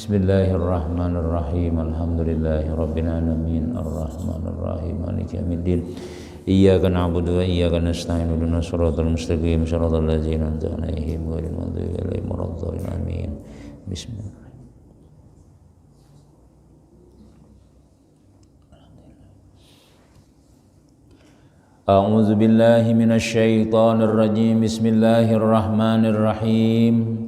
Bismillahirrahmanirrahim. Alhamdulillahirabbil alamin. Arrahmanir rahim. Maliki yaumiddin. Iyyaka na'budu wa iyyaka nasta'in. Ihdinas siratal mustaqim. Shiratal ladzina an'amta 'alaihim ghairil maghdubi 'alaihim waladdallin. Amin. Bismillah. A'udzu billahi minasy syaithanir rajim. Bismillahirrahmanirrahim.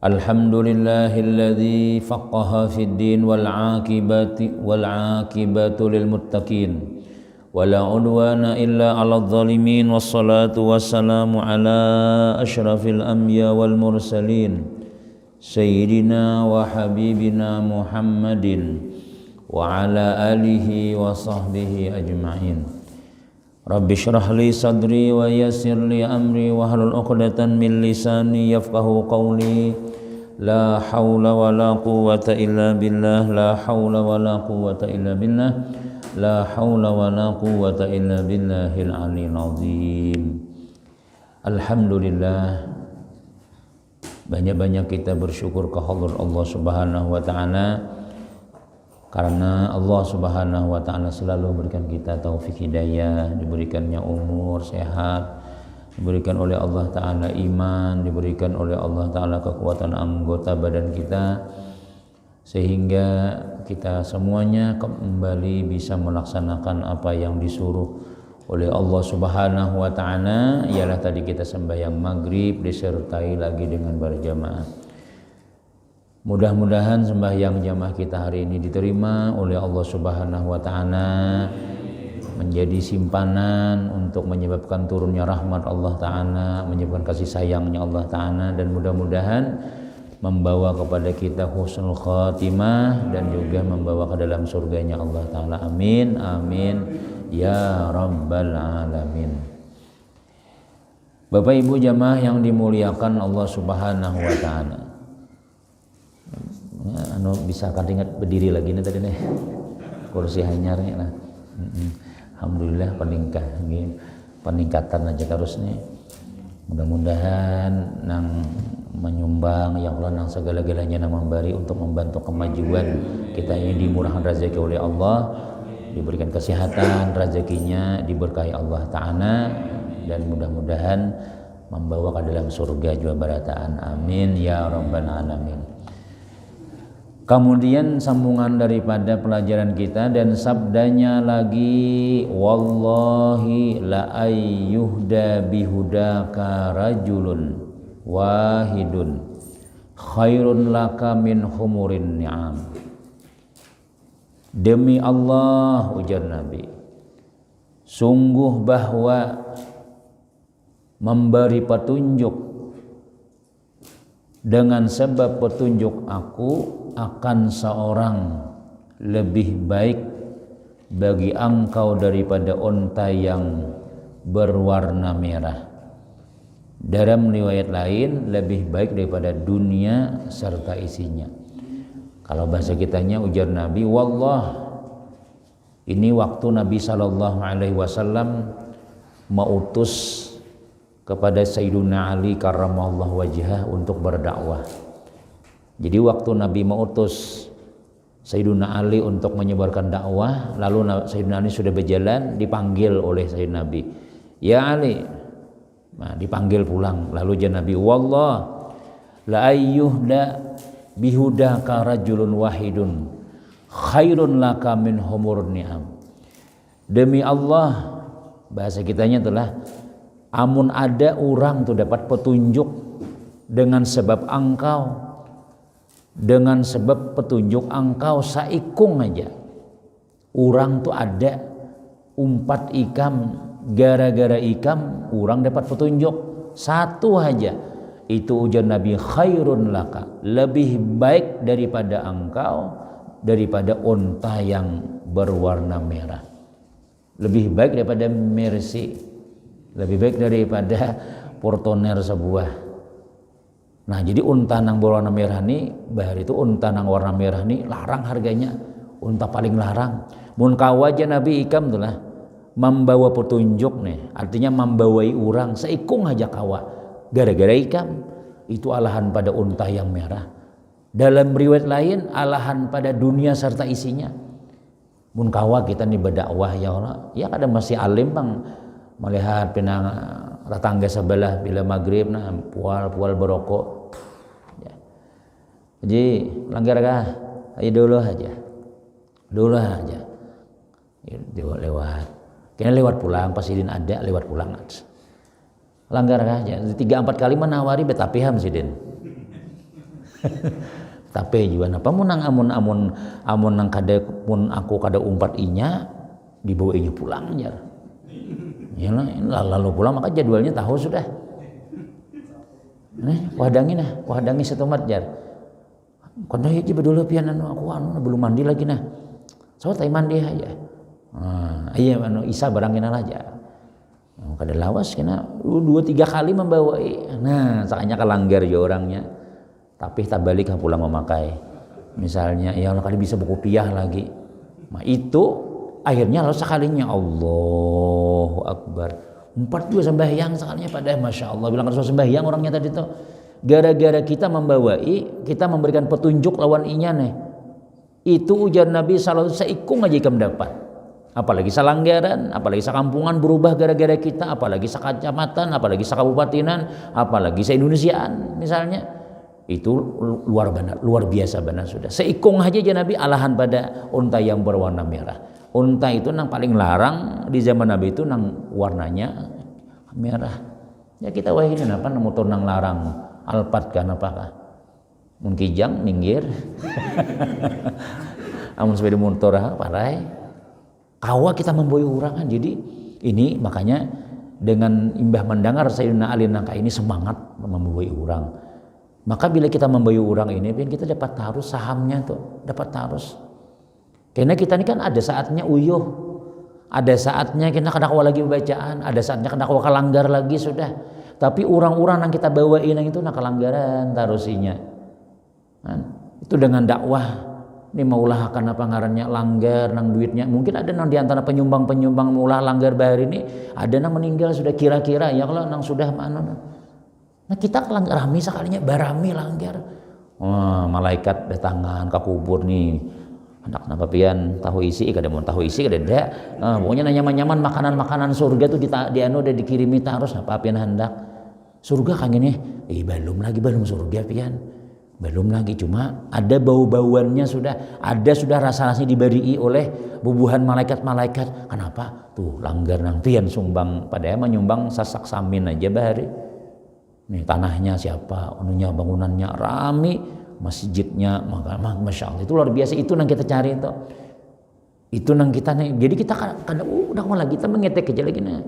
Alhamdulillahilladzi faqqaha fid din wal 'aqibatu lil muttaqin wala 'udwana illa 'alal zalimin wassalatu wassalamu ala asyrafil anbiya wal mursalin sayyidina wa habibina Muhammadin wa ala alihi wa sahbihi ajma'in. Rabbi shrah li sadri wa yassir li amri wa hlul 'uqdatan min lisani yafqahu qawli. La haula wa la quwwata illa billah. La haula wa la quwwata illa billah. La haula wa la quwwata illa billahil aliyyil azim. Alhamdulillah, banyak-banyak kita bersyukur ke Allah Subhanahu wa taala, karena Allah Subhanahu wa taala selalu memberikan kita taufik hidayah, diberikannya umur sehat, diberikan oleh Allah taala iman, diberikan oleh Allah taala kekuatan anggota badan kita, sehingga kita semuanya kembali bisa melaksanakan apa yang disuruh oleh Allah Subhanahu wa taala, ialah tadi kita sembahyang maghrib disertai lagi dengan berjamaah. Mudah-mudahan sembahyang jamaah kita hari ini diterima oleh Allah Subhanahu wa taala, menjadi simpanan untuk menyebabkan turunnya rahmat Allah taala, menyebabkan kasih sayangnya Allah taala, dan mudah-mudahan membawa kepada kita husnul khatimah dan juga membawa ke dalam surganya Allah taala. Amin amin ya rabbal alamin. Bapak Ibu jamaah yang dimuliakan Allah Subhanahu wa taala, bisa kadingat berdiri lagi nih tadi nih kursi hanyarnya lah. Alhamdulillah peningkatan aja terus nih. Mudah-mudahan nang menyumbang ya Allah, nang segala-galanya nang memberi untuk membantu kemajuan kita ini, dimurahkan rezeki oleh Allah, diberikan kesehatan, rezekinya diberkahi Allah taala, dan mudah-mudahan membawa ke dalam surga jua barataan. Amin ya rabbal alamin. Kemudian sambungan daripada pelajaran kita dan sabdanya lagi, wallahi la ayyuhda bihudaka rajulun wahidun khairun laka min humurin ni'am. Demi Allah, ujar Nabi, sungguh bahwa memberi petunjuk dengan sebab petunjuk aku akan seorang lebih baik bagi engkau daripada unta yang berwarna merah. Dalam riwayat lain, lebih baik daripada dunia serta isinya. Kalau bahasa kitanya, ujar Nabi, wallah, ini waktu Nabi SAW mengutus kepada Sayyiduna Ali karramallahu wajhah untuk berdakwah. Jadi waktu Nabi mengutus Sayyiduna Ali untuk menyebarkan dakwah, lalu Sayyiduna Ali sudah berjalan, dipanggil oleh Sayyidina Nabi, ya Ali. Nah, dipanggil pulang, lalu jan Nabi, wallah la ayyuhda bihudaka rajulun wahidun khairun laka min humur ni'am. Demi Allah, bahasa kitanya adalah, amun ada orang tuh dapat petunjuk dengan sebab engkau, dengan sebab petunjuk engkau saikung aja, orang tuh ada umpat ikam, gara-gara ikam orang dapat petunjuk satu aja, itu ujar Nabi, khairun laka, lebih baik daripada engkau daripada unta yang berwarna merah, lebih baik daripada Mercy, lebih baik daripada Portoner sebuah. Nah, jadi unta nang berwarna merah nih, bahar itu unta nang warna merah nih larang harganya, unta paling larang. Mun kawaja Nabi ikam tuh lah membawa petunjuk nih, artinya membawai orang seikung aja kawa, gara-gara ikam itu alahan pada unta yang merah. Dalam riwayat lain alahan pada dunia serta isinya. Mun kawa kita nih berdakwah ya Allah, ya kadang masih alim bang melihat pinang tetangga sebelah bila maghrib nah pual berokok. Ya. Jadi langgar kah? Ayo dulu aja. Ya, lewat. Kena lewat pulang pas idin ada lewat pulang. Langgar aja. 3-4 kali menawari betapiham sidin. Tapi juga napa munang amun nang kada pun aku kada umpat inya dibawa inya pulang jar. Ya lalu pulang maka jadwalnya tahu sudah. Wahdangi setumat jar. Kondo hiji bedulu pian aku belum mandi lagi nah. So tai mandi aja. Iya isa barangina aja. Kada lawas kena 2-3 kali membawa. Nah, sakanya kalanggar ya orangnya. Tapi tak balik pulang memakai. Misalnya ya kali bisa berkopiah lagi. Nah itu akhirnya lalu sekalinya Allahu Akbar. 4 juga sembahyang sekalinya pada Masya Allah. Bilang Rasul sembahyang orangnya tadi tuh. Gara-gara kita kita memberikan petunjuk lawan inya nih. Itu ujar Nabi sallallahu seikung aja ikam dapat. Apalagi salanggaran, apalagi sakampungan berubah gara-gara kita, apalagi sakacamatan, apalagi sakabupatinan, apalagi se-Indonesiaan misalnya. Itu luar biasa benar sudah. Seikung aja Nabi alahan pada unta yang berwarna merah. Unta itu nang paling larang di zaman Nabi itu nang warnanya merah. Ya kita wahidin apa motor nang larang alpat kan apakah? Mun kijang minggir. Amun sepeda motor parai. Kawa kita memboyo urangan. Jadi ini makanya dengan imbah mendengar Sayyidina Ali nangka ini semangat memboyo urang. Maka bila kita membayu orang ini, kita dapat taruh sahamnya tuh, dapat taruh. Karena kita ini kan ada saatnya uyuh, ada saatnya kita kena kawa lagi bacaan, ada saatnya kena kawa kalanggar lagi sudah. Tapi orang-orang yang kita bawain yang itu nak kalanggaran tarusinya. Itu dengan dakwah, ini maulah akan apa ngarannya langgar, nang duitnya. Mungkin ada nang diantara penyumbang maulah langgar bahari ini, ada nang meninggal sudah kira-kira ya kalau nang sudah mana. Nah kita rami sekalinya barami langgar. Malaikat datangan ke kubur nih. Anak napa pian tahu isi kada mau tahu isi kada ndak. Pokoknya nyaman-nyaman makanan-makanan surga tuh di anu udah dikirimi terus apa pian hendak. Surga kan gini, belum surga pian. Belum lagi cuma ada bau-bauannya sudah, ada sudah rasa-rasanya diberi oleh bubuhan malaikat-malaikat. Kenapa? Tuh langgar nang pian sumbang padahal menyumbang sasak samin aja bahari. Nih tanahnya siapa, ununya bangunannya rame, masjidnya, masya Allah itu luar biasa. Itu yang kita cari itu yang kita nih. Jadi kita kadang udah malah kita mengetek aja lagi nih.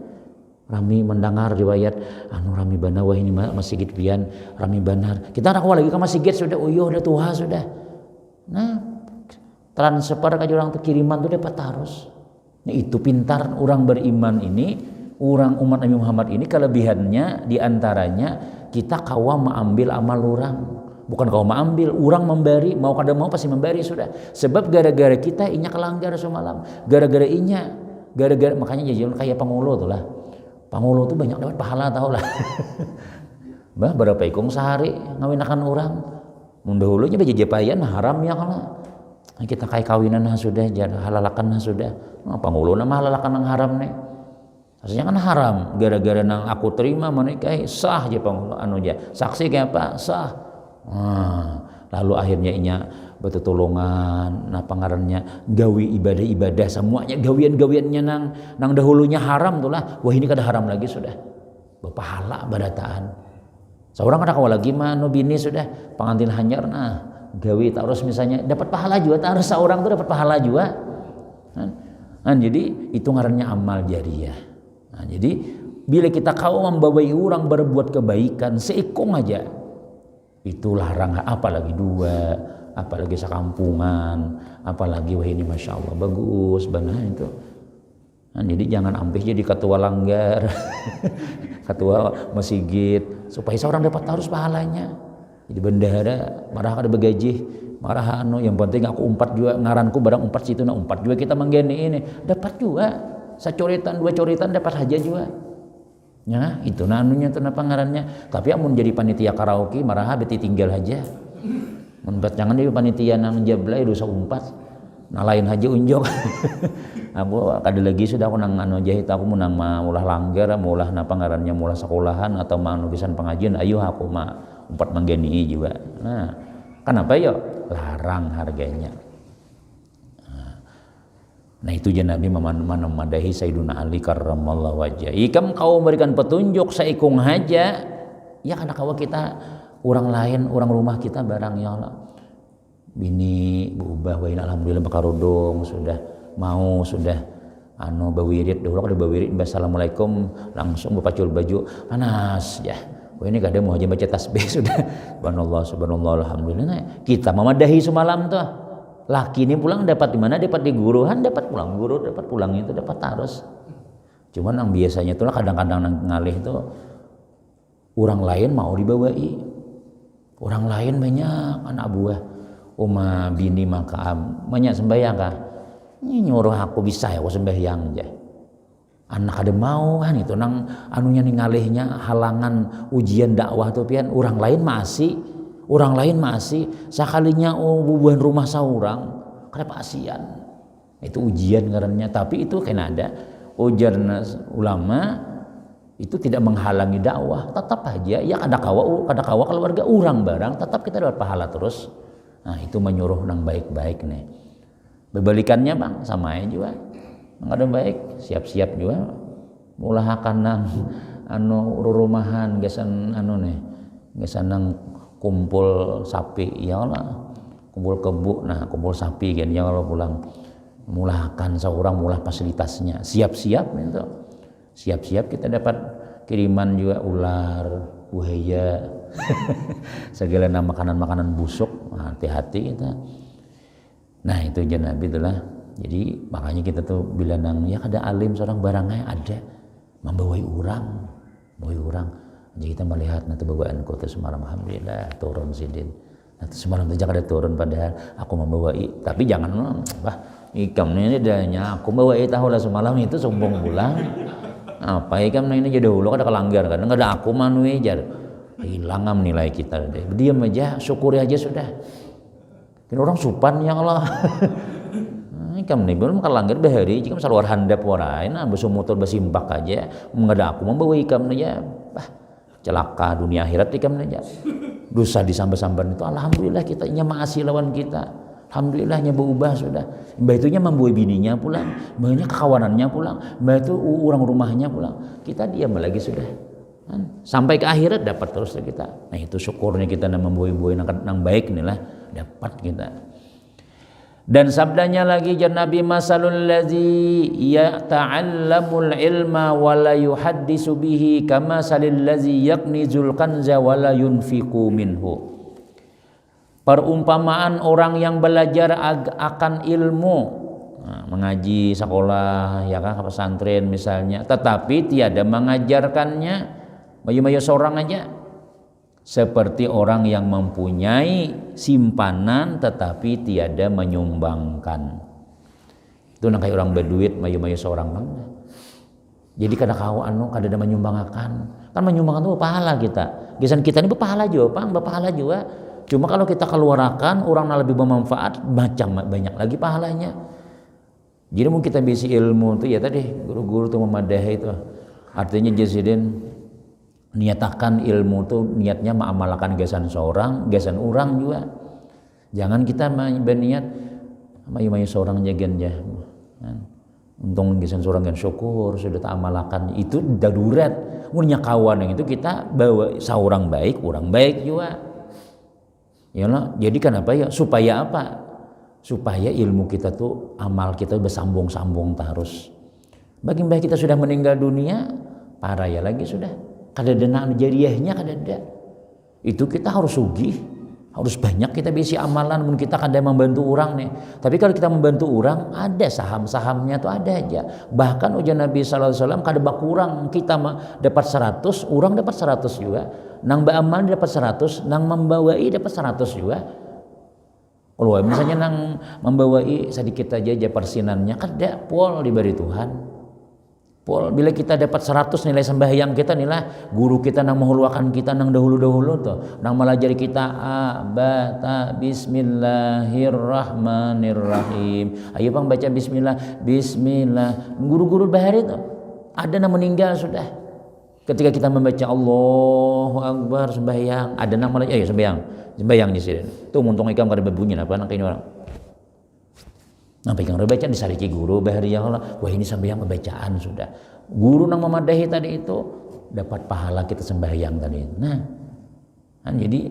Rami mendengar riwayat rami bana wah ini masjid pian rami banar. Kita nak lagi ke masjid sudah udah tuha sudah. Nah transfer ke orang tuh kiriman tuh dapat harus. Nah itu pintar orang beriman ini. Orang umat Nabi Muhammad ini kelebihannya diantaranya kita kawa mengambil amal orang, bukan kawa mengambil, orang memberi, mau kada mau pasti memberi sudah. Sebab gara-gara kita inya kelanggar semalam, gara-gara makanya jajan kayak Pangulo tuh lah. Pangulo tuh banyak dapat pahala tau lah. Bah berapa ikung sehari ngawinakan orang, mundahulunya bejajapayan haram ya kalau kita kayak kawinan sudah, halalakan sudah. Pangulo nama halalakan yang haram nih. Maksudnya kan haram gara-gara nang aku terima menikahi sah aja anu aja saksi kayak apa sah. Lalu akhirnya inya bertolongan nah pangarannya gawi ibadah semuanya gawian-gawiannya nang dahulunya haram tuh lah wah ini kada haram lagi sudah berpahala badataan. Seorang kada kawa lagi mah no bini sudah pengantin hanyar nah gawi terus misalnya dapat pahala juga terus seorang tuh dapat pahala juga. Jadi itu ngarannya amal jariah. Nah, jadi bila kita kau membawai orang berbuat kebaikan seikung aja itu larang apalagi dua apalagi sekampungan apalagi wah ini masya Allah bagus benar itu. Nah, jadi jangan ambil jadi ketua langgar ketua masjid supaya seorang dapat harus pahalanya. Jadi bendahara marah kada begaji marah yang penting aku umpat juga ngaranku barang umpat situ nah umpat juga kita menggeni ini dapat juga. Secoritan dua coritan dapat aja juga. Ya, itu anunya tuh ngarannya. Tapi amun jadi panitia karaoke marah beti tinggal aja. Menbat jangan di panitia nang jablay dosa umpat. Nah lain haji unjok. Aku kada lagi sudah aku nang anu jahit aku menang ulah langgar, ulah napa ngarannya ulah sekolahan atau manugisan pengajian ayo aku mah umpat manggeni juga. Nah, kenapa ya? Larang harganya. Nah itu je Nabi memadahi Sayyiduna Ali karramallahu wajhah. Ikam kau memberikan petunjuk saikung haja, ya karena kau kita orang lain, orang rumah kita barang ya Allah. Bini berubah wain alhamdulillah bakarudung sudah mau sudah bawirit dulu aku udah bawirit assalamualaikum langsung berpacul baju panas ya. Wah ini kadang mau aja baca tasbih sudah. Subhanallah alhamdulillah. Kita memadahi semalam tuh. Laki ini pulang dapat di mana? Dapat di guruhan, dapat pulang guru, dapat pulang itu dapat tarus. Cuman yang biasanya itulah kadang-kadang ngalih itu orang lain mau dibawai. Orang lain banyak anak buah. Uma bini maka banyak sembahyang kah? Ini nyuruh aku bisa ya aku sembahyang aja. Anak ada mau kan itu nang anunya nih ngalihnya halangan ujian dakwah tuh pian orang lain masih sekalinya bubuhan rumah saurang kada pasian itu ujian ngarannya tapi itu kan ada ujar ulama itu tidak menghalangi dakwah tetap aja ya kada kawa keluarga orang barang tetap kita dapat pahala terus. Nah itu menyuruh nang baik-baik nih berbalikannya bang sama aja juga nang ada baik siap-siap juga mulahakan nang rumahan gesan gesan nang kumpul sapi ya Allah kumpul kebu kumpul sapi kan ya Allah pulang mulakan seorang mulah fasilitasnya siap-siap itu siap-siap kita dapat kiriman juga ular buaya segala makanan busuk hati-hati kita. Nah itu aja Nabi itulah jadi makanya kita tuh bila nang ya ada alim seorang barangnya ada membawai orang jadi kita melihat nanti bawaan kota semalam alhamdulillah turun sidin. Nanti semalam saja ada turun padahal aku membawai. Tapi jangan ikam ini dahnya aku membawai tahu lah semalam itu sombong pulang. Apa ikam ini jadi dulu kada kelanggar kan enggak ada aku manui jar. Hilang nilai kita deh. Diam aja syukuri aja sudah. Kan orang supan ya Allah. Ikam nih belum kelanggar bahari jika saluar handap warai nah besumotor besimpak aja enggak ada aku membawai ikam aja. Celaka dunia akhirat ikam aja. Dosa disambar-sambar itu alhamdulillah kita nya maasi lawan kita. Alhamdulillahnya berubah sudah. Mbak itunya membuai bininya pulang, mbaknya kekawanannya pulang, mbak itu orang rumahnya pulang. Kita diam lagi sudah. Sampai ke akhirat dapat terus kita. Nah itu syukurnya kita membuai-buai nang baik inilah dapat kita. Dan sabdanya lagi jan Nabi masalul ladzi yata'allamul ilma wa la yuhaddisu bihi kama salil ladzi yaknizul kanza wa la yunfiqu minhu. Perumpamaan orang yang belajar akan ilmu mengaji sekolah ya kan pesantren misalnya tetapi tiada mengajarkannya bayu-bayu seorang aja seperti orang yang mempunyai simpanan tetapi tiada menyumbangkan. Itu nang kayak orang berduit mayu-mayu seorang bang. Jadi kada kau kada ada menyumbangkan. Kan menyumbangkan itu pahala kita. Gisan kita ini berpahala juga, Bang, berpahala juga. Cuma kalau kita keluarkan orang yang lebih bermanfaat macam banyak lagi pahalanya. Jadi mungkin kita bisi ilmu itu ya tadi guru-guru tuh memadahi itu. Artinya jasiden niatakan ilmu itu niatnya mengamalkan gasan seorang, gasan orang juga. Jangan kita berniat mayu-mayu seorang jagan ya. Untung gasan seorang kan syukur sudah tak amalkan itu darurat. Punya kawan yang itu kita bawa seorang baik, orang baik juga. Ya lah, jadi kenapa ya? Supaya apa? Supaya ilmu kita tuh amal kita bersambung-sambung terus. Bagaimana kita sudah meninggal dunia, parah ya lagi sudah. Kada ada jariahnya kada ada. Itu kita harus sugih, harus banyak kita bisi amalan mun kita kada membantu orang nih. Tapi kalau kita membantu orang ada saham-sahamnya tuh ada aja. Bahkan ujian Nabi sallallahu alaihi wasallam kada bakurang kita dapat 100, orang dapat 100 juga. Nang beramal dapat 100, nang membawai dapat 100 juga. Kalau misalnya nang membawai sedikit aja persinannya kada pol diberi Tuhan. Bila kita dapat 100 nilai sembahyang kita, nilai guru kita nang menghuluakan kita nang dahulu-dahulu tuh, nang melajari kita bismillahirrahmanirrahim. Ayo Bang baca bismillah. Guru-guru bahari tuh ada nang meninggal sudah. Ketika kita membaca Allahu Akbar sembahyang, ada nang melajari sembahyang di sini. Tuh muntung ikam kada berbunyi apa nang ini orang. Nampai kang bacaan disariki guru bahari ya Allah, wah ini sembahyang pembacaan sudah. Guru nang memadahi tadi itu dapat pahala kita sembahyang tadi. Nah, jadi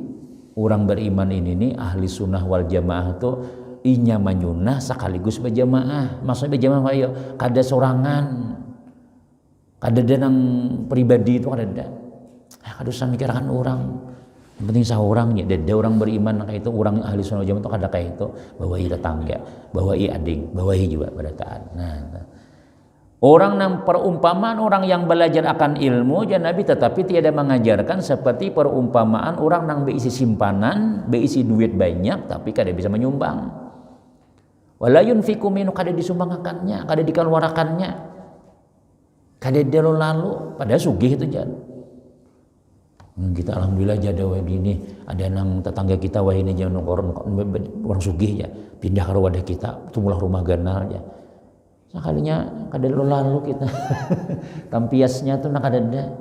orang beriman ini nih ahli sunnah wal jamaah tuh inya manyunah sekaligus berjamaah. Maksudnya berjamaah ayo kada sorangan. Kada nang pribadi itu kada. Kada usah mikirkan orang. Yang penting seorang ya, ada orang beriman kayak itu, orang ahli sunnah jamaah itu kada kayak itu, bawa i tetangga, bawa i ading, bawa i juga pada taat. Nah, orang yang perumpamaan orang yang belajar akan ilmu jan Nabi tetapi tiada mengajarkan seperti perumpamaan orang yang berisi simpanan, berisi duit banyak tapi kada bisa menyumbang. Wala yunfiqu minhu kada disumbangkannya, kada dikeluarkannya. Kada lalu padahal sugih itu jan. Kita alhamdulillah jada wah ini ada nang tetangga kita wah ini jangan orang sugih ya pindah ke wadah kita tumulah rumah ganal ya sekalinya kada lalu kita tampiasnya tuh nak ada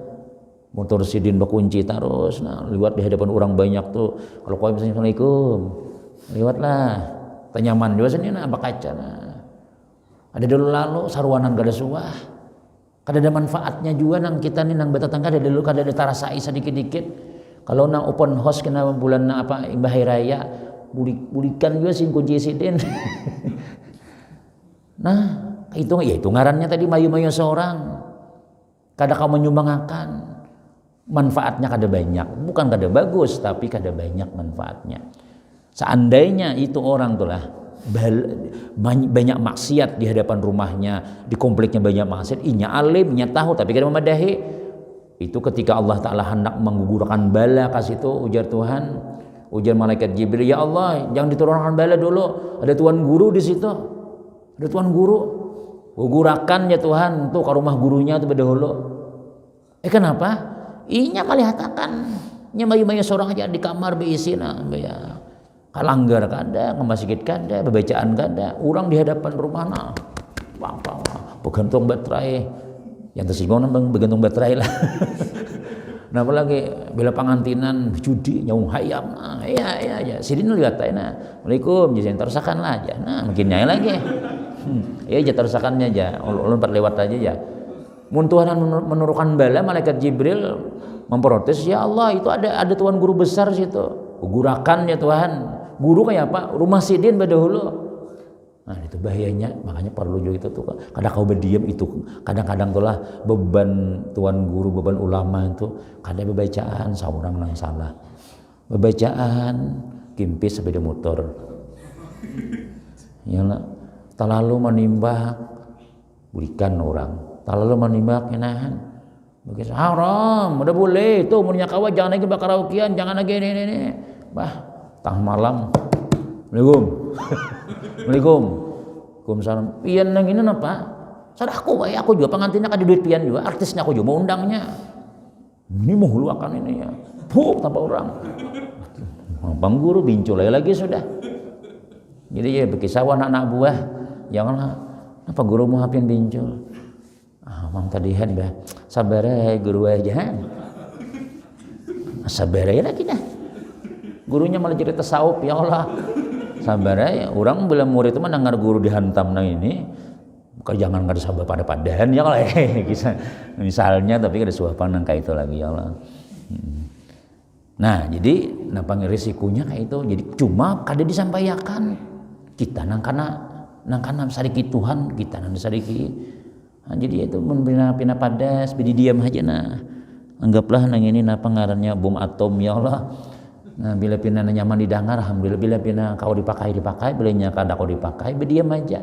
motor sidin berkunci terus nah lewat di hadapan orang banyak tuh kalau kau misalnya assalamualaikum lewatlah tanyaman juga sini nah kaca nah ada lalu sarwanan kada suah. Kada ada manfaatnya juga nang kita nih nang bertetangga ada dulu kada ada tarasai sedikit-dikit. Kalau nang open house kena bulan na apa bahaya raya bulikan juga sing kunci sidin. Nah, itu ya itu ngarannya tadi mayu-mayu seorang. Kada kau menyumbangkan. Manfaatnya kada banyak, bukan kada bagus tapi kada banyak manfaatnya. Seandainya itu orang tuh lah banyak maksiat di hadapan rumahnya, di kompleknya banyak maksiat, inya alim, inya tahu tapi kada memadahi. Itu ketika Allah Ta'ala hendak menggugurkan bala kasih itu ujar Tuhan, ujar malaikat Jibril, ya Allah jangan diturunkan bala dulu, ada tuan guru di situ, ada tuan guru, gugurakan ya Tuhan tuh ke rumah gurunya tuh dahulu. Kenapa? Inya malihatakan, nya mayu-mayu seorang aja di kamar beisi nah ya. Kalanggar kada, ke masjid kada, bacaan kada, orang di hadapan rumah nah, bergantung baterai, yang tersinggung nambang bergantung baterai lah. Nah apalagi bila pangantinan judi nyau hayam, nah, ya, sidin lihat nah, Assalamualaikum, jadi terusakan lah aja, nah makin nyai lagi, ya terusakannya aja, ulun lewat aja ya. Mun Tuhan menurunkan bala, malaikat Jibril memprotes, ya Allah itu ada tuan guru besar situ, gurakan ya Tuhan. Guru kayak apa? Rumah sidin dahulu. Nah itu bahayanya, makanya perlu juga itu tuh. Kadang kau berdiam itu, kadang-kadang tulah beban tuan guru, beban ulama itu, kadang bebacaan seorang yang salah. Bebacaan kimpis sepeda motor. Ya terlalu menimbak berikan orang, terlalu menimbak kenahan. Begitu haram, udah boleh itu umurnya kawan jangan lagi bakar karaokean, jangan lagi ini. Bah tang malam, Assalamualaikum, Waalaikumsalam. Pian nang ini apa? Sadah aku juga pengantinnya kada duit pian juga, artisnya aku juga mau undangnya. Ini mau huluakan ini ya, tanpa orang. Bang guru bincul lagi sudah. Jadi ya berkisahwan anak buah, janganlah apa guru mau hapin bincul. Mang tadihan bah, sabar guru aja. Sabar lagi dah. Gurunya malah jadi tasawuf ya Allah. Sabar ya, orang bila murid itu mendengar guru dihantam nang ini, bukan jangan kada sabar pada padahan ya Allah. Misalnya tapi kada suapan nang kayak itu lagi ya Allah. Nah, jadi napa risikonya kayak itu. Jadi cuma kada disampaikan. Kita nang kana sadiki Tuhan, kita nang sadiki. Nah, jadi itu mun pina padas, bidi diam aja nah. Anggaplah nang ini napa ngarannya bom atom ya Allah. Nah bila pina nyaman didengar alhamdulillah, bila pina kau dipakai bila nya kada kau dipakai berdiam aja,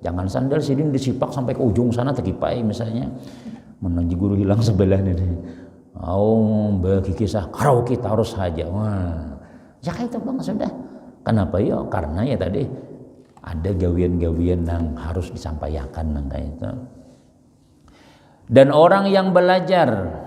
jangan sandal sidin disipak sampai ke ujung sana terkipai misalnya menanji guru hilang sebelah ini bagi kisah karaoke harus saja wah ya kayak itu bang sudah. Kenapa ya karena ya tadi ada gawian-gawian yang harus disampaikan nang kayak itu. Dan orang yang belajar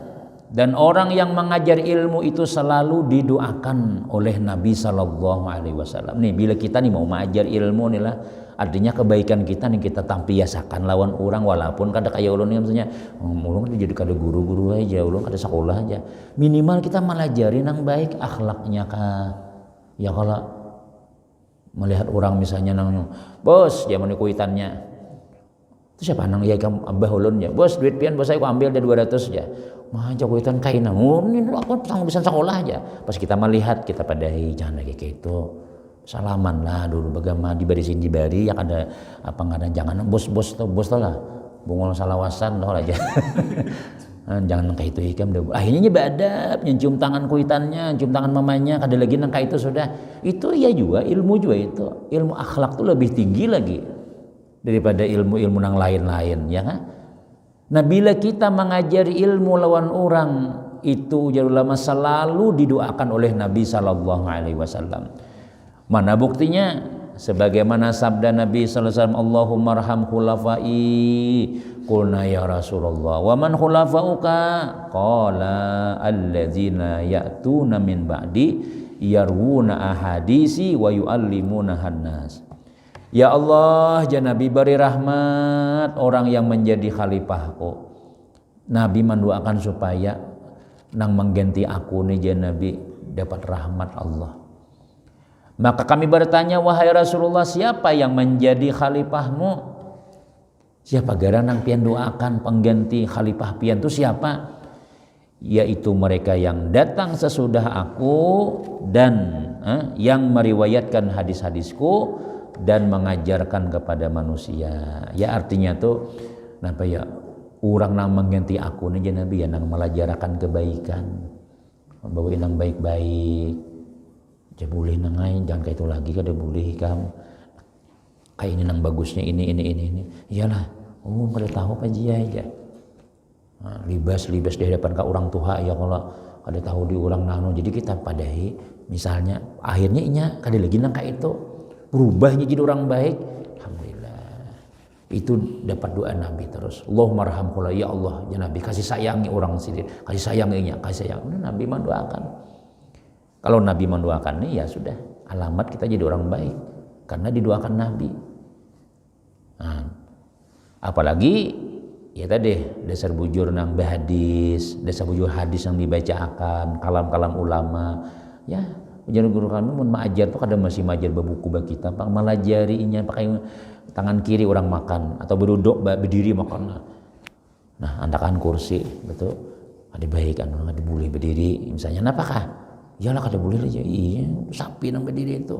dan orang yang mengajar ilmu itu selalu didoakan oleh Nabi Sallallahu Alaihi Wasallam. Nih bila kita nih mau mengajar ilmu nih lah, artinya kebaikan kita nih kita tampiasakan lawan orang walaupun kada kayak ulun nih maksudnya, ulun jadi kada guru-guru aja, ulun kada sekolah aja. Minimal kita melajari nang baik akhlaknya kah. Ya kalau melihat orang misalnya nang bos dia menikuitannya. Itu siapa nang ya kamu abah ulun ya. Bos duit pian bos saya aku ambil dari 200 ya. Mah jagoitan kaina. Ini aku sanggup bisa sekolah aja. Pas kita melihat kita padahi jangan lagi kayak itu. Salaman lah dulu bagaimana dibarisin dibari ya ada apa enggak ada jangan bos tau lah. Bungol salawasan tau aja. Jangan nangka itu ikam deh. Akhirnya nyebadap, nyium tangan kuitannya, cium tangan mamanya, kada lagi nangka itu sudah. Itu ya juga ilmu juga itu. Ilmu akhlak tuh lebih tinggi lagi daripada ilmu-ilmu yang lain-lain, ya kan? Nah, bila kita mengajari ilmu lawan orang itu ujar ulama selalu didoakan oleh Nabi Sallallahu Alaihi Wasallam. Mana buktinya? Sebagaimana sabda Nabi Sallallahu Alaihi Wasallam, Allahumma arham khulafai. Qulna ya Rasulullah, wa man khulafauka? Qala alladzina ya'tuna min ba'di yarwuna ahadisi wa yu'allimuna hannas. Ya Allah, ya Nabi beri rahmat orang yang menjadi khalifahku. Nabi mendoakan supaya nang mengganti aku nih ya Nabi dapat rahmat Allah. Maka kami bertanya, wahai Rasulullah, siapa yang menjadi khalifahmu? Siapa gara nang pian doakan pengganti khalifah pian itu siapa? Yaitu mereka yang datang sesudah aku dan yang meriwayatkan hadis-hadisku dan mengajarkan kepada manusia. Ya artinya tuh napa ya orang nang mengganti aku nih ya Nabi ya nang melajarakan kebaikan, membawa nang baik-baik. Jangan boleh nangain, jangan kayak itu lagi kada boleh kamu. Kayak ini nang bagusnya ini. Iyalah, kada tahu apa dia aja. Nah, libas di hadapan ka orang tua ya kalau kada tahu di orang nano. Jadi kita padahi misalnya akhirnya inya kada lagi nang kayak itu. Berubahnya jadi orang baik, alhamdulillah. Itu dapat doa Nabi terus. Allahumma arhamhu ya Allah, ya Nabi kasih sayangi orang sini, kasih sayanginya, kasih sayang. Nabi mendoakan. Kalau Nabi mendoakan nih ya sudah, alamat kita jadi orang baik karena didoakan Nabi. Nah, apalagi ya tadi dasar bujur nang bahadis, dasar bujur hadis yang dibacakan, kalam-kalam ulama, ya. Ujar guru kami mun maajar tuh kadang masih maajar babuku ba kita pak melajarinya pakai tangan kiri orang makan atau berduduk berdiri makan. Nah antakan kursi betul ada baik kan ada boleh berdiri misalnya apakah iyalah kada boleh aja iya sapi nang berdiri itu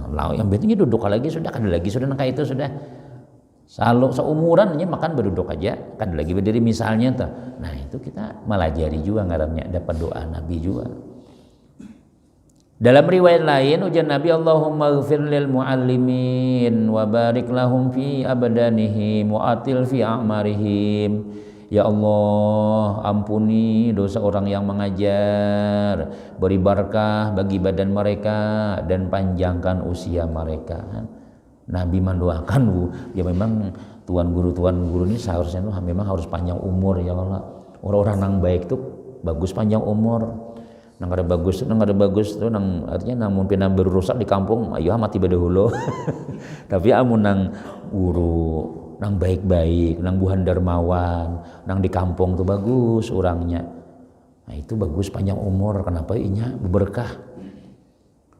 lau yang pentingnya duduk lagi sudah kada lagi sudah nang kayak itu sudah selalu seumuran aja makan berduduk aja kada lagi berdiri misalnya tuh. Nah itu kita melajari juga ngarannya dapat doa Nabi juga. Dalam riwayat lain ujar Nabi Allahumma ighfir lil muallimin wa barik lahum fi abdanihim wa atil fi a'marihim. Ya Allah, ampuni dosa orang yang mengajar, beri berkah bagi badan mereka dan panjangkan usia mereka. Nabi mendoakan ya memang tuan guru ini seharusnya memang harus panjang umur ya Allah. Orang-orang yang baik tuh bagus panjang umur. Nang ada bagus tuh nang artinya namun pina berusak di kampung ayo mati badahulu. Tapi amun nang guru nang baik-baik nang buhan dermawan nang di kampung tuh bagus orangnya. Nah itu bagus panjang umur kenapa inya berberkah.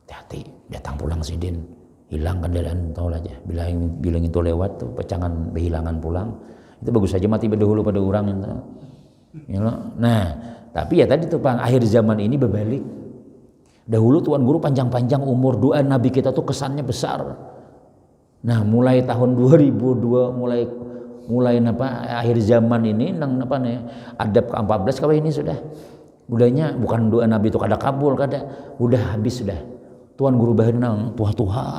Hati-hati datang pulang sidin hilang kendaraan tahu aja bilang itu lewat tuh pecangan kehilangan pulang itu bagus saja mati badahulu pada orang itu. Ya, nah tapi ya tadi tuh Bang, akhir zaman ini berbalik. Dahulu Tuan Guru panjang-panjang umur, doa Nabi kita tuh kesannya besar. Nah, mulai tahun 2002 mulai akhir zaman ini nang adab ke-14 kalau ini sudah. Udahnya bukan doa Nabi itu kada kabul kada, udah habis sudah. Tuan Guru bahan nang tua-tua,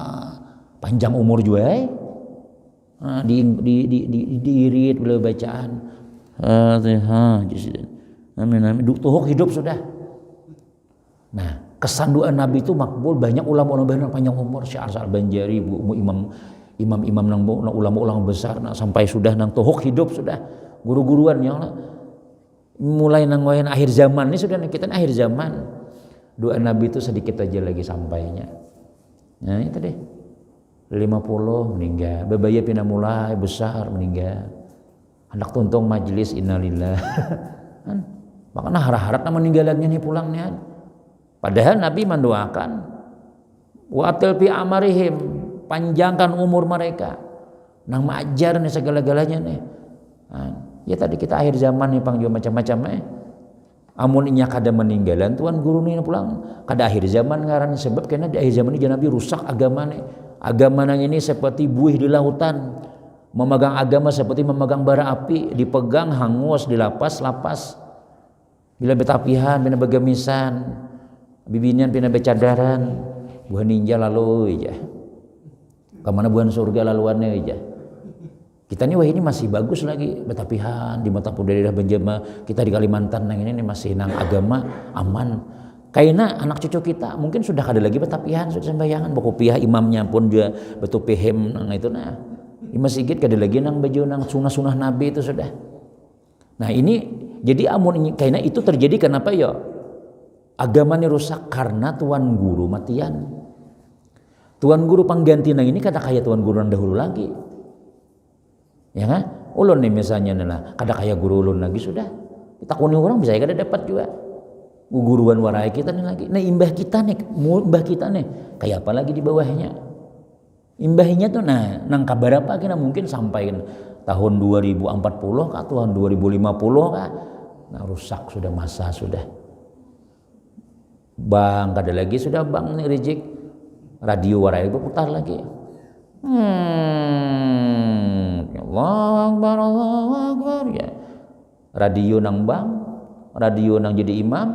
panjang umur juga. Nah, diirit bila bacaan. Amin. Tuhuk hidup sudah. Nah, kesan doa Nabi itu makbul banyak ulama-ulama yang panjang umur Syekh Al-Banjari, imam nang ulama-ulama besar nah, sampai sudah nang tuhuk hidup sudah. guru-guruan ya Allah. Mulai nanggoyan akhir zaman ini sudah kita akhir zaman. Doa Nabi itu sedikit aja lagi sampainya. Nah itu deh 50 meninggal, bebaya pindah mulai besar meninggal, anak tuntung majelis innalillah. Makanya harap-harap meninggalannya nih pulangnya. Padahal Nabi mendoakan watil fi amarihim, panjangkan umur mereka. Nang maajar nih segala-galanya nih. Nah, ya tadi kita akhir zaman nih pang juga macam-macam amun inya kada meninggalan tuan guru nih pulang kada akhir zaman ngaran sebab karena di akhir zaman ini Nabi rusak agama nih. Agama nang ini seperti buih di lautan. Memegang agama seperti memegang bara api, dipegang hangus, dilapas-lapas. Bila betapihan, bila begemisan, bibinian bila becadaran, buah ninja lalu aja. Kemana buah surga laluannya aja. Kita nih wah ini masih bagus lagi betapihan di mata daerah Benjama, kita di Kalimantan nang ini masih nang agama aman. Kaina anak cucu kita mungkin sudah kada lagi betapihan sudah sembayangan bokopiah imamnya pun juga betul pehem nang itu nah. Di masjid kada lagi nang baju nang sunah-sunah Nabi itu sudah. Nah ini jadi amun ini kaina itu terjadi kenapa ya? Agama ini rusak karena tuan guru matian. Tuan guru pengganti nang ini kada kaya tuan guru nang dahulu lagi. Ya kan? Ulun nih misalnya nela, kada kaya guru ulun lagi sudah. Kita kuni orang bisa kada dapat juga. Guruan warai kita nih lagi. Nah imbah kita nih, kayak apa lagi di bawahnya? Imbahnya tuh nah nang kabar apa kena mungkin sampai tahun 2040 kah, tahun 2050 kah. Nah rusak sudah masa sudah. Bang kada lagi sudah bang nih rejek. Radio warai berputar lagi. Ya Allah Akbar ya. Radio nang bang, radio nang jadi imam,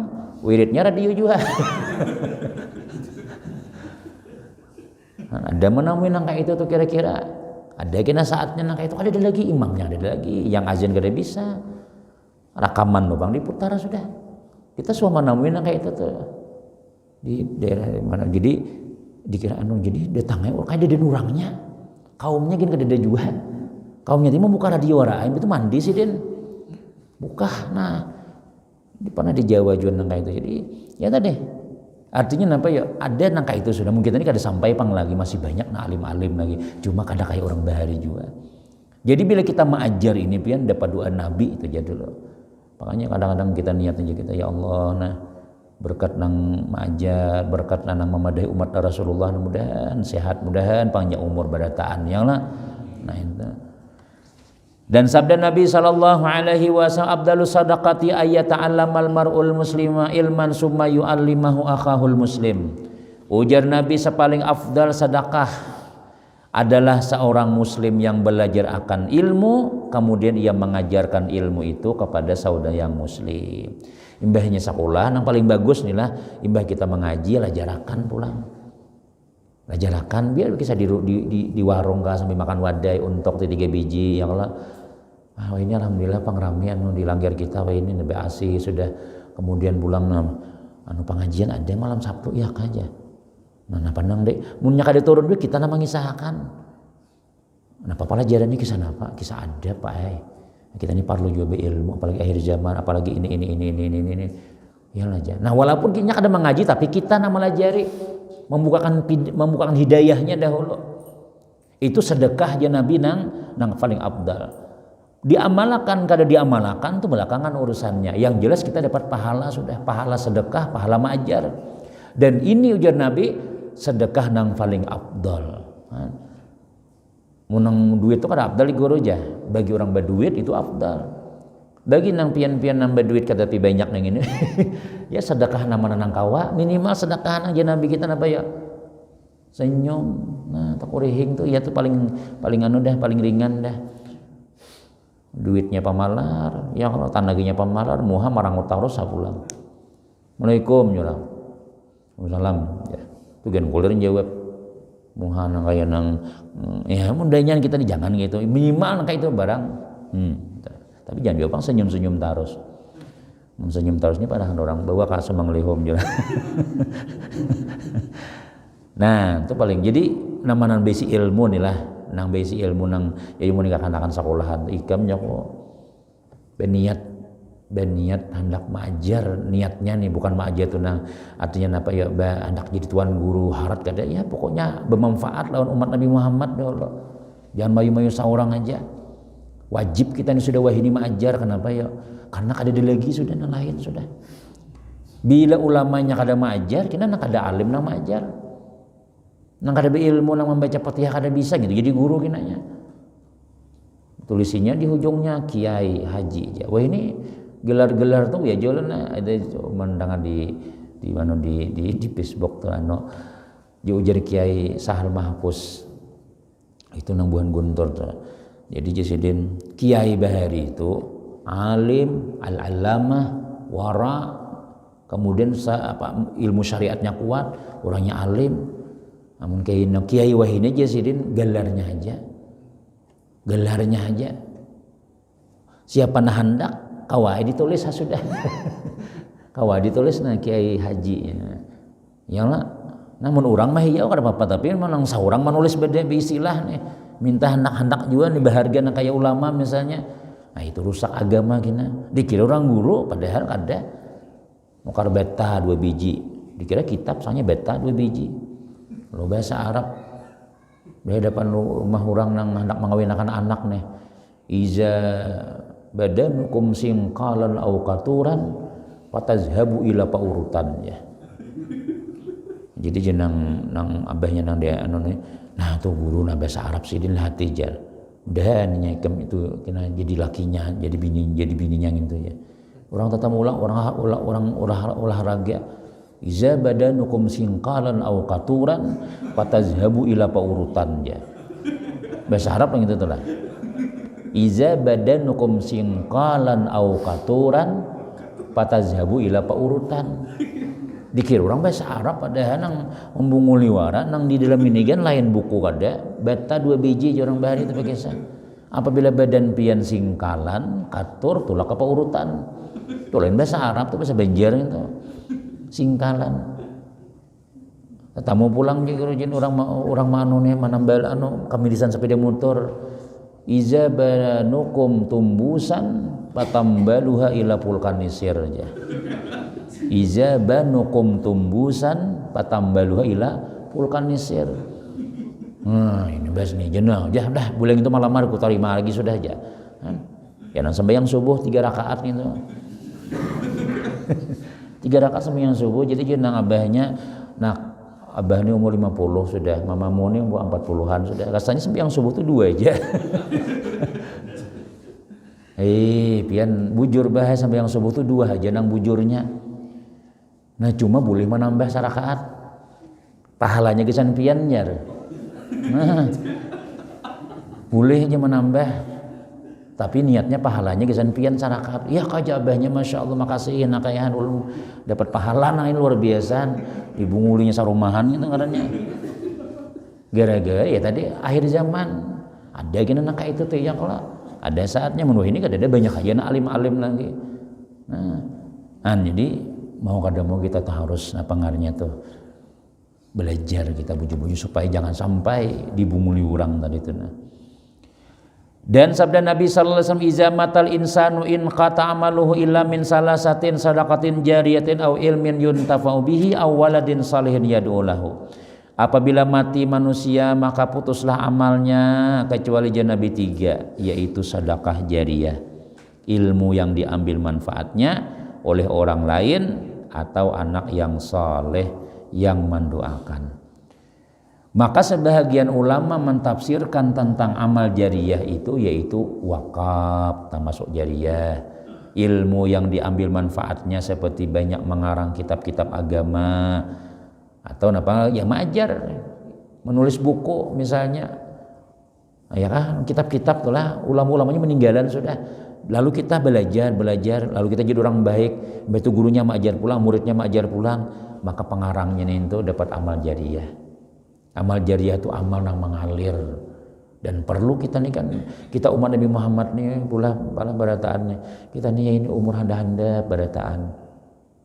wiridnya radio juga. Ada menamuin nang kayak itu tuh kira-kira. Ada kena saatnya nang kayak itu ada lagi imamnya, ada lagi yang azan kada bisa. Rakaman loh bang diputar sudah. Kita semua menamuin nang kayak itu tuh di daerah mana. Jadi dikira jadi datangnya kayak ada nurangnya. Kaumnya gini kada ada juga. Kaumnya itu mau buka radio warai itu mandi sih den. Buka. Nah, pernah di Jawa juga nang kayak itu. Jadi ya tadi artinya apa ya ada nang kayak itu sudah mungkin tadi kada sampai pang lagi masih banyak nah alim-alim lagi. Cuma kada kayak orang bahari juga. Jadi bila kita mengajar ini pian dapat doa Nabi itu aja dulu. Makanya kadang-kadang kita niat aja kita ya Allah nah berkat nang mengajar, berkat nang memadai umat Rasulullah mudah-mudahan sehat, mudah-mudahan panjang umur barataan yang lah. Nah itu. Dan sabda Nabi sallallahu alaihi wasallam abdalus sadaqati ayyata'allamal mar'ul muslima ilman summa yu'allimahu akhahul muslim. Ujar Nabi sepaling afdal sedekah adalah seorang muslim yang belajar akan ilmu kemudian ia mengajarkan ilmu itu kepada saudara yang muslim. Imbahnya sekolah yang paling bagus nih lah imbah kita mengaji lajarakan pulang. Lajarakan biar bisa di warung kah sambil makan wadai untuk 3 biji ya Allah. Ah ini alhamdulillah pangramian di langgar kita wah ini lebih asih sudah kemudian pulang pengajian ada malam Sabtu ya aja. Nah pandang dek munnya kada turun duit kita nama ngisahkan. Nah pelajaran ini kisah apa? Kisah ada Pak kita ini perlu juga ilmu apalagi akhir zaman apalagi ini ya aja. Nah walaupun kita kada mengaji tapi kita nama melajari membukakan hidayahnya dahulu. Itu sedekah aja Nabi nang paling abdal. Diamalkan kada diamalkan tuh belakangan urusannya. Yang jelas kita dapat pahala sudah pahala sedekah, pahala mengajar. Dan ini ujar Nabi sedekah nang paling abdal. Munang duit itu kada abdal guru aja. Bagi orang berduit itu abdal. Bagi nang pian-pian nambah duit kada pi banyak nang ini. Ya sedekah nama nang kawa minimal sedekah nang Nabi kita napa ya. Senyum. Nah takurihing tuh ya tuh paling anu dah paling ringan dah. Duitnya pamalar, ya kalau tanaginya pamalar, muha marang utaros sapulang. Assalamualaikum nyulang. Waalaikumsalam. Ya, tu gen kulirin jawab. Muha nang kaya nang ya mundanya kita nih jangan gitu. Minimal nang kayak itu barang. Tapi jangan jawab senyum-senyum terus. Senyum terusnya padahal orang bawa ka semanglihum nyulang. Nah, itu paling jadi nama-nama besi ilmu nih lah. Nang besi ilmu nang ya ilmu nikah katakan sekolahan ikamnya kok Beniat hendak mengajar, niatnya nih bukan mengajar tuh nang artinya apa ya hendak jadi tuan guru harat kada ya pokoknya bermanfaat lawan umat Nabi Muhammad ya Allah. Jangan mayu-mayu seorang aja. Wajib kita ini sudah wahini mengajar, kenapa ya? Karena kada ada lagi sudah yang lain sudah. Bila ulamanya kada mengajar, kita nak kada alim nang mengajar. Nang kada berilmu nang membaca Fatihah kada bisa gitu. Jadi guru kinanya. Tulisinya di ujungnya Kiai Haji aja. Wah ini gelar-gelar tuh ya jalan ada mendangan di mana di Facebook tuh di ujar Kiai Sahal Mahpus itu nang Buhan Guntur tuh. Jadi Jasidin Kiai Bahari itu alim, al-allamah, wara, kemudian ilmu syariatnya kuat, orangnya alim. Namun Kiai Wahini Jasidin gelarnya aja. Siapa nah hendak kawai ditulis sudah. Kawai ditulis nah Kiai Haji. Ya lah. Namun orang mah iya kada apa-apa tapi manang saurang menulis beda istilah nih. Minta hendak juga nih berharga nah kayak ulama misalnya. Nah itu rusak agama kina. Dikira orang guru padahal kada. Mukar beta 2 biji. Dikira kitab soalnya beta 2 biji. Lo bahasa Arab. Dari depan rumah orang nang hendak mengawinkan anak nih. Iza badanukum singqalan au katuran fatazhabu ila paurutan ya. Jadi jenang nang abahnya nang dia nih. Nah tuh guru nah bahasa Arab sidin hati jar. Dan nyekem itu kena jadi lakinya, jadi bininya gitu ya. Orang tetap orang olahraga. Iza badanukum singqalan au katuran fatazhabu ila paurutan ya. Bahasa Arab yang itu tuh lah. Iza badanukum singqalan au katuran fatazhabu ila paurutan. Dikira orang bahasa Arab padahal nang membunguli wara nang di dalam ini kan lain buku kada beta 2 biji orang bahari itu pakaisan. Apabila badan pian singkalan katur tulak apa urutan. Itu lain bahasa Arab tuh bahasa Banjar itu. Singkalan. Tamu pulang juga orang manu nih manambal kami disan sepeda motor. Iza banukum tumbusan patambaluha ila pulkanisir aja. Iza banukum tumbusan patambaluha ila pulkanisir. Nah ini bahas nih jenang dah bulan itu malam hari ku terima lagi sudah aja. Ya nang sembahyang subuh 3 rakaat gitu. 3 rakaat sembahyang subuh jadi jenang abahnya nah abah ini umur 50 sudah, mamamu ini umur 40-an sudah. Rasanya sembahyang subuh itu 2 aja. Pian bujur bahas sembahyang subuh itu 2 aja nang bujurnya. Nah cuma boleh menambah sarakaat. Pahalanya kesan piannya. Nah, boleh aja menambah. Tapi niatnya pahalanya kesan pian sarakaat. Ya kajabahnya Masya Allah makasih nakayahan dulu dapat pahala nah ini luar biasa. Dibungulinya sarumahan gitu katanya. Gara-gara ya tadi akhir zaman ada gini nak itu tuh ya kalau ada saatnya menurut ini kan ada banyak aja alim-alim lagi. Nah, jadi mau kada mau kita tuh harus pengaruhnya tuh belajar kita buju-buju supaya jangan sampai dibunguli orang tadi itu. Dan sabda Nabi sallallahu alaihi wasallam iza matal insanu in qata amaluhu illa min salasatin sadaqatin jariyatin aw ilmin yuntafa'u bihi aw waladin salihin yad'u lahu. Apabila mati manusia maka putuslah amalnya kecuali Nabi 3 yaitu sedekah jariyah, ilmu yang diambil manfaatnya oleh orang lain atau anak yang saleh yang mendoakan. Maka sebahagian ulama mentafsirkan tentang amal jariyah itu yaitu wakaf termasuk jariyah, ilmu yang diambil manfaatnya seperti banyak mengarang kitab-kitab agama atau apa ya mengajar, menulis buku misalnya. Ya kan kitab-kitab itulah ulama-ulamanya meninggalan sudah. Lalu kita belajar, lalu kita jadi orang baik, betul gurunya mengajar pulang, muridnya mengajar pulang, maka pengarangnya itu dapat amal jariyah. Amal jariyah itu amal yang mengalir dan perlu kita nih kan kita umat Nabi Muhammad nih pula barataannya kita nih ini umur handa-handa barataan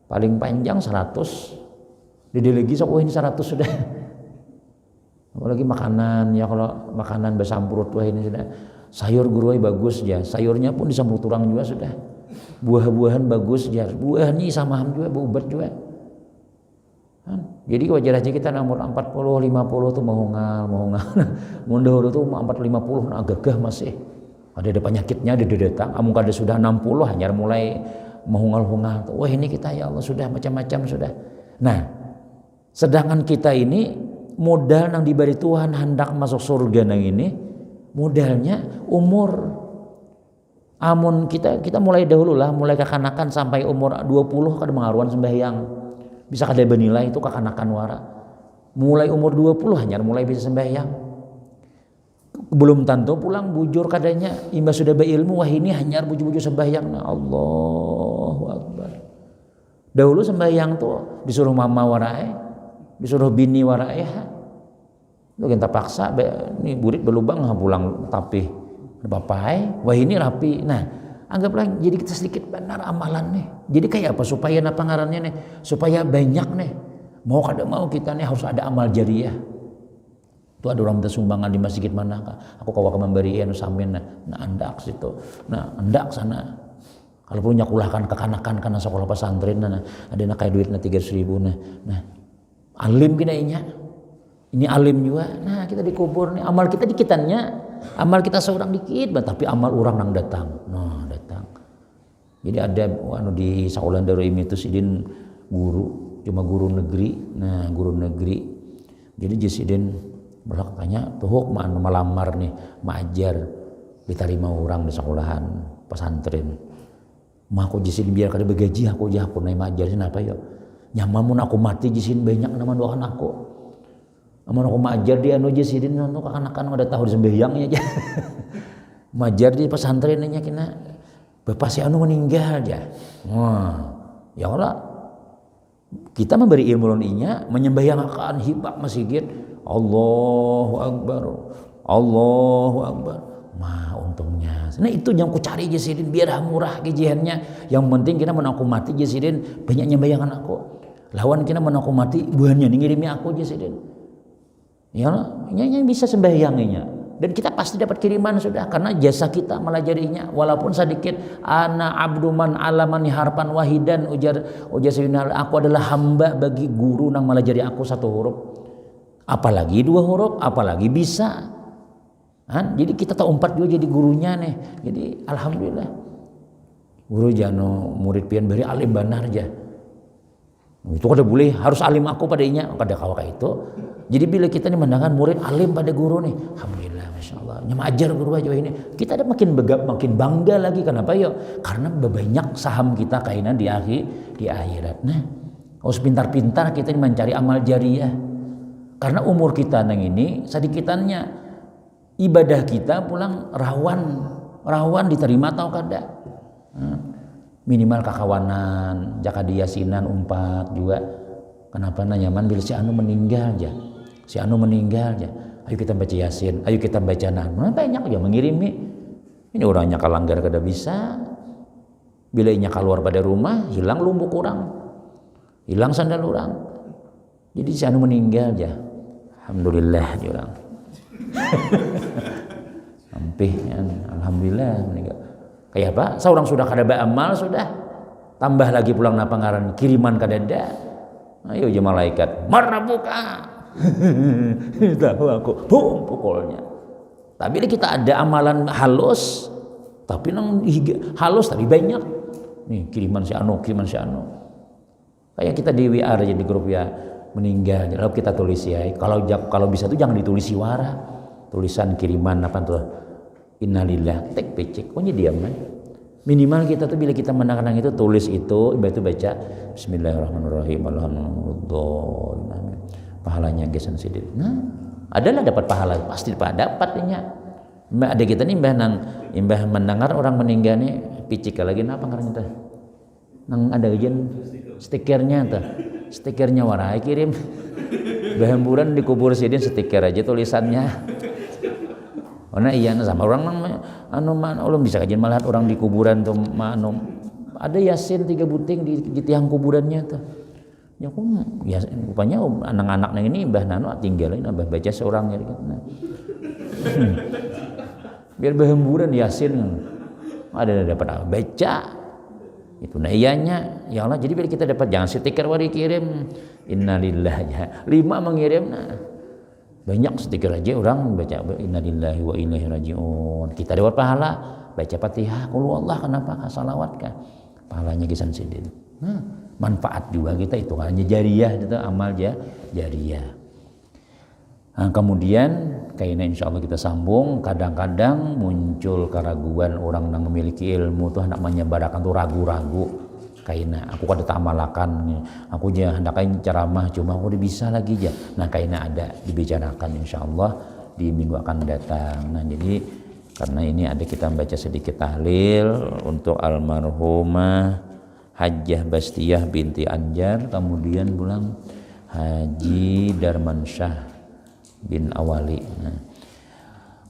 paling panjang 100 didelegi sok ini 100 sudah apalagi makanan ya kalau makanan besamprut wah ini sudah sayur guruai bagus ya, sayurnya pun disambut turang juga sudah, buah-buahan bagus ya, buahnya samaham juga beubat juga. Jadi wajar aja kita nomor 40 50 tuh mahungal mundur tuh 40 50 nah gagah masih ada penyakitnya ada datang amun kada sudah 60 hanya mulai mahungal wah ini kita ya Allah sudah macam-macam sudah. Nah sedangkan kita ini modal yang diberi Tuhan hendak masuk surga nang ini modalnya umur. Amun kita mulai dahulu lah mulai kekanakan sampai umur 20 kada mengaruan sembahyang. Bisa kada benilai itu kekanakan wara. Mulai umur 20 hanya mulai bisa sembahyang. Belum tentu pulang bujur kadanya imbah sudah berilmu wah ini hanya bujur-bujur sembahyang. Nah, Allahu Akbar. Dahulu sembahyang tuh disuruh mama warae, disuruh bini warae. Lu kita paksa ini burit belubang pulang tapi bapai wah ini rapi. Nah, anggaplah jadi kita sedikit benar amalan nih. Jadi kayak apa supaya apa ngarannya nih? Supaya banyak nih. Mau kada mau kita nih harus ada amal jariah. Itu ada orang minta sumbangan di masjid mana kah? Aku kawa memberi anu samin nah andak situ. Nah, andak sana. Kalau punya kulahkan kekanakan karena sekolah pesantren nah ada nak kayak duitnya 300.000 nah. Alim kena inya. Ini alim juga. Nah, kita dikubur nih amal kita dikitannya. Amal kita seorang dikit, tapi amal orang yang datang. Nah, datang. Jadi ada di sekolah Darul Ilmi itu sidin guru, cuma guru negeri. Nah, guru negeri. Jadi jisidin belakangnya tuh melamar nih, maajar diterima orang di sekolahan pesantren. Mah aku jisidin biar kada begaji aku naik maajar apa ya? Nyamamun aku mati jisidin banyak nama doakan aku. Amun aku maajar di anu jisidin untuk anak-anak ada tahu sembahyangnya aja. Maajar di pesantrennya kena bapak si anu meninggal aja. Wah, ya Allah. Kita memberi ilmu lainnya menyembahyangkan hibak masjid. Allahu Akbar. Allahu Akbar. Mah untungnya. Nah itu yang ku cari jisidin biar murah gajiannya. Yang penting kita menaku mati jisidin banyak nyembayangan aku. Lawan kita menaku mati buahnya ngirimi aku jisidin. Ya, yang bisa sembahyangnya dan kita pasti dapat kiriman sudah karena jasa kita melajarinya walaupun sedikit. Ana abduman alamani harpan wahidan ujar sayyidina aku adalah hamba bagi guru yang melajari aku satu huruf apalagi dua huruf apalagi bisa jadi kita tak umpat juga jadi gurunya nih. Jadi alhamdulillah guru jano murid pian beri alim benar aja itu kada boleh harus alim aku padanya kada kawa itu. Jadi bila kita ini mendengar murid alim pada guru nih, alhamdulillah, masya Allah, nyamajar guru aja ini, kita ada makin bangga lagi. Kenapa ya? Karena banyak saham kita kainan di akhirat. Nah, harus pintar-pintar kita ini mencari amal jariah. Karena umur kita nang ini sedikitannya ibadah kita pulang rawan diterima atau kada. Minimal kakawanan, jakadiyasinan umpat juga. Kenapa nyaman bila si anu meninggal aja. Si anu meninggal aja. Ayo kita baca Yasin, ayo kita baca nama. Banyak aja mengirimi. Ini orangnya kalanggar kada bisa. Bila inya keluar pada rumah, hilang lumbuk orang. Hilang sandal orang. Jadi si anu meninggal aja. Alhamdulillah dia orang. Sampih alhamdulillah meninggal. Kayak apa? Seorang sudah kada beramal sudah. Tambah lagi pulang napa ngaran kiriman kada ada. Ayo je malaikat, marrabuka. Tahu aku, boom pukulnya. Tapi kita ada amalan halus, tapi halus tapi banyak. Nih kiriman si anu. Kayak kita di WA aja di grup ya meninggal, lalu kita tulis ya. Kalau bisa tuh jangan ditulis wara, tulisan kiriman apa tuh? Innalillah, tek pecek, pokoknya diam kan. Minimal kita tuh bila kita menang itu tulis itu baca Bismillahirrahmanirrahim alhamdulillah pahalanya gesan sidir. Nah adalah dapat pahala pasti dapatnya. Ada kita nih imbah mendengar orang meninggal nih picik lagi apa ngarannya teh nang ada ujian stikernya tuh stikernya warai kirim bahamburan dikubur sidin stiker aja tulisannya. Karena iya sama orang ulun bisa kajian malahan orang di kuburan tuh ada Yasin 3 buting di tiang kuburannya tuh. Ya rupanya anak-anak ini mbah nano tinggalin mbah baca seorang ya gitu. Nah. biar berhemburan Yasin ada dapat apa? Baca itu naiannya ya Allah. Jadi biar kita dapat, jangan stiker wari kirim innalillahi ya. 5 mengirim banyak stiker aja orang baca innalillahi wa inna ilaihi rajiun, kita dapat pahala. Baca Fatihah qul huwallah, kenapa salawat kah pahalanya kisan sidin. Manfaat juga kita, itu hanya jariah, itu amal jariah. Nah, kemudian kayaknya insya Allah kita sambung. Kadang-kadang muncul keraguan orang yang memiliki ilmu tuh hendak menyebarakan tuh ragu-ragu. Kayaknya aku kada tamalakan, aku aja hendakin ceramah cuma aku udah bisa lagi aja. Nah kayaknya ada dibicarakan insya Allah di minggu akan datang. Nah jadi karena ini ada kita baca sedikit tahlil untuk almarhumah Hajjah Bastiyah binti Anjar, kemudian pulang Haji Darmansyah bin Awali. Nah,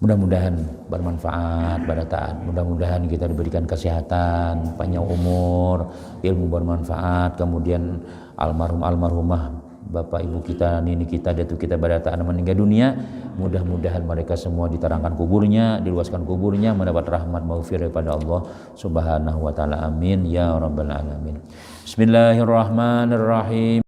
mudah-mudahan bermanfaat pada taat, mudah-mudahan kita diberikan kesehatan, panjang umur, ilmu bermanfaat, kemudian almarhumah bapak ibu kita, nini kita, datuk kita pada taat meninggal dunia, mudah-mudahan mereka semua diterangkan kuburnya, diluaskan kuburnya, mendapat rahmat maghfirah daripada Allah Subhanahu wa taala. Amin ya rabbal alamin. Bismillahirrahmanirrahim.